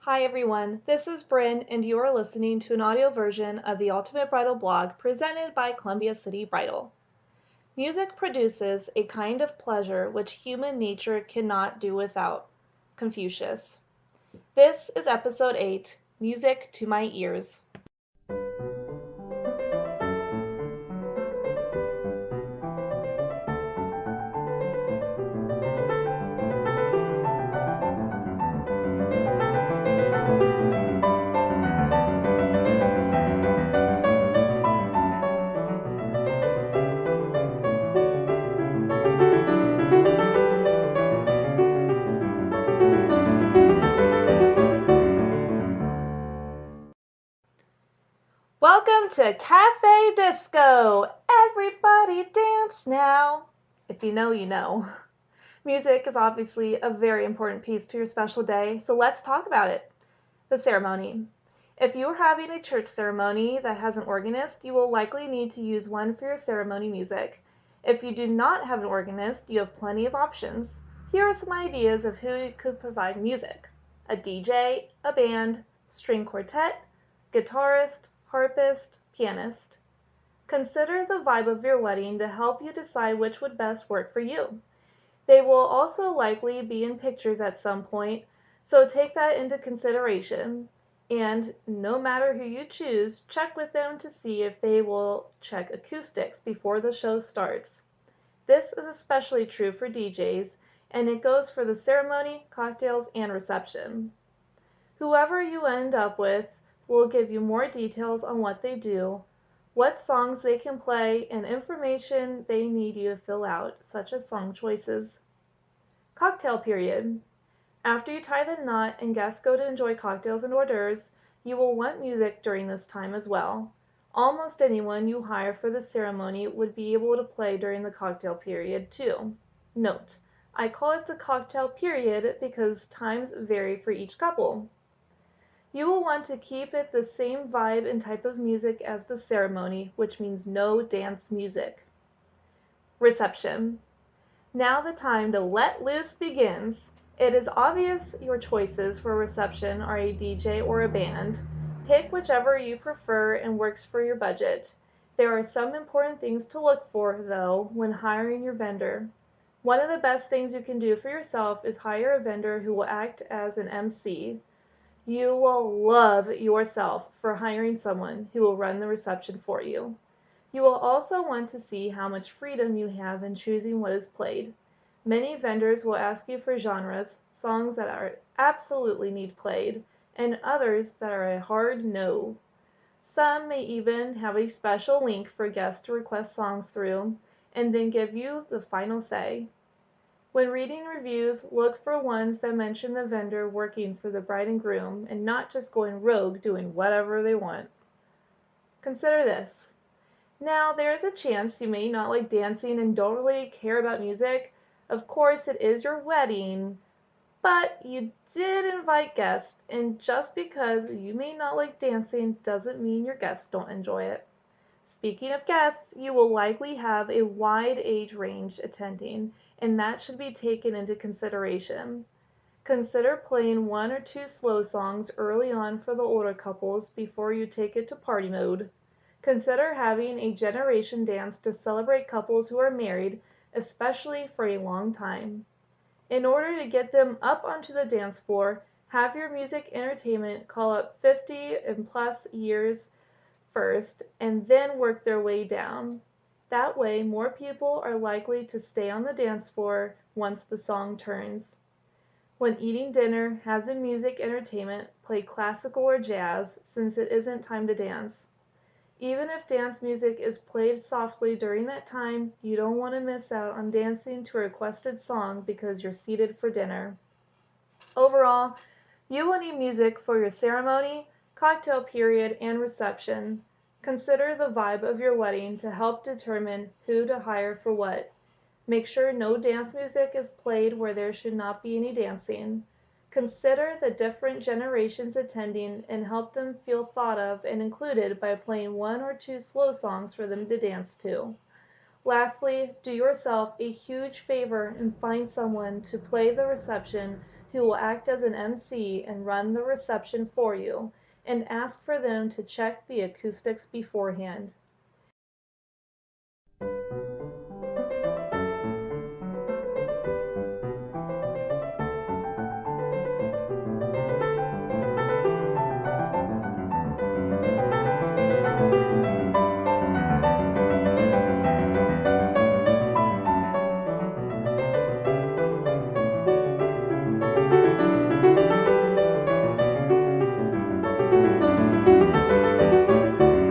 Hi everyone, this is Bryn and you are listening to an audio version of the Ultimate Bridal Blog presented by Columbia City Bridal. Music produces a kind of pleasure which human nature cannot do without. Confucius. This is episode 8, Music to My Ears. Welcome to Cafe Disco! Everybody dance now! If you know, you know. Music is obviously a very important piece to your special day, so let's talk about it. The ceremony. If you are having a church ceremony that has an organist, you will likely need to use one for your ceremony music. If you do not have an organist, you have plenty of options. Here are some ideas of who could provide music: a DJ, a band, string quartet, guitarist, harpist, pianist. Consider the vibe of your wedding to help you decide which would best work for you. They will also likely be in pictures at some point, so take that into consideration. And no matter who you choose, check with them to see if they will check acoustics before the show starts. This is especially true for DJs, and it goes for the ceremony, cocktails, and reception. Whoever you end up with will give you more details on what they do, what songs they can play, and information they need you to fill out, such as song choices. Cocktail period. After you tie the knot and guests go to enjoy cocktails and hors d'oeuvres, you will want music during this time as well. Almost anyone you hire for the ceremony would be able to play during the cocktail period too. Note, I call it the cocktail period because times vary for each couple. You will want to keep it the same vibe and type of music as the ceremony, which means no dance music. Reception. Now the time to let loose begins. It is obvious your choices for a reception are a DJ or a band. Pick whichever you prefer and works for your budget. There are some important things to look for, though, when hiring your vendor. One of the best things you can do for yourself is hire a vendor who will act as an MC. You will love yourself for hiring someone who will run the reception for you. You will also want to see how much freedom you have in choosing what is played. Many vendors will ask you for genres, songs that are absolutely need played, and others that are a hard no. Some may even have a special link for guests to request songs through, and then give you the final say. When reading reviews, look for ones that mention the vendor working for the bride and groom and not just going rogue doing whatever they want. Consider this. Now, there is a chance you may not like dancing and don't really care about music. Of course, it is your wedding, but you did invite guests, and just because you may not like dancing doesn't mean your guests don't enjoy it. Speaking of guests, you will likely have a wide age range attending, and that should be taken into consideration. Consider playing one or two slow songs early on for the older couples before you take it to party mode. Consider having a generation dance to celebrate couples who are married, especially for a long time. In order to get them up onto the dance floor, have your music entertainment call up 50 and plus years first and then work their way down. That way, more people are likely to stay on the dance floor once the song turns. When eating dinner, have the music entertainment play classical or jazz, since it isn't time to dance. Even if dance music is played softly during that time, you don't want to miss out on dancing to a requested song because you're seated for dinner. Overall, you will need music for your ceremony, cocktail period, and reception. Consider the vibe of your wedding to help determine who to hire for what. Make sure no dance music is played where there should not be any dancing. Consider the different generations attending and help them feel thought of and included by playing one or two slow songs for them to dance to. Lastly, do yourself a huge favor and find someone to play the reception who will act as an MC and run the reception for you, and ask for them to check the acoustics beforehand.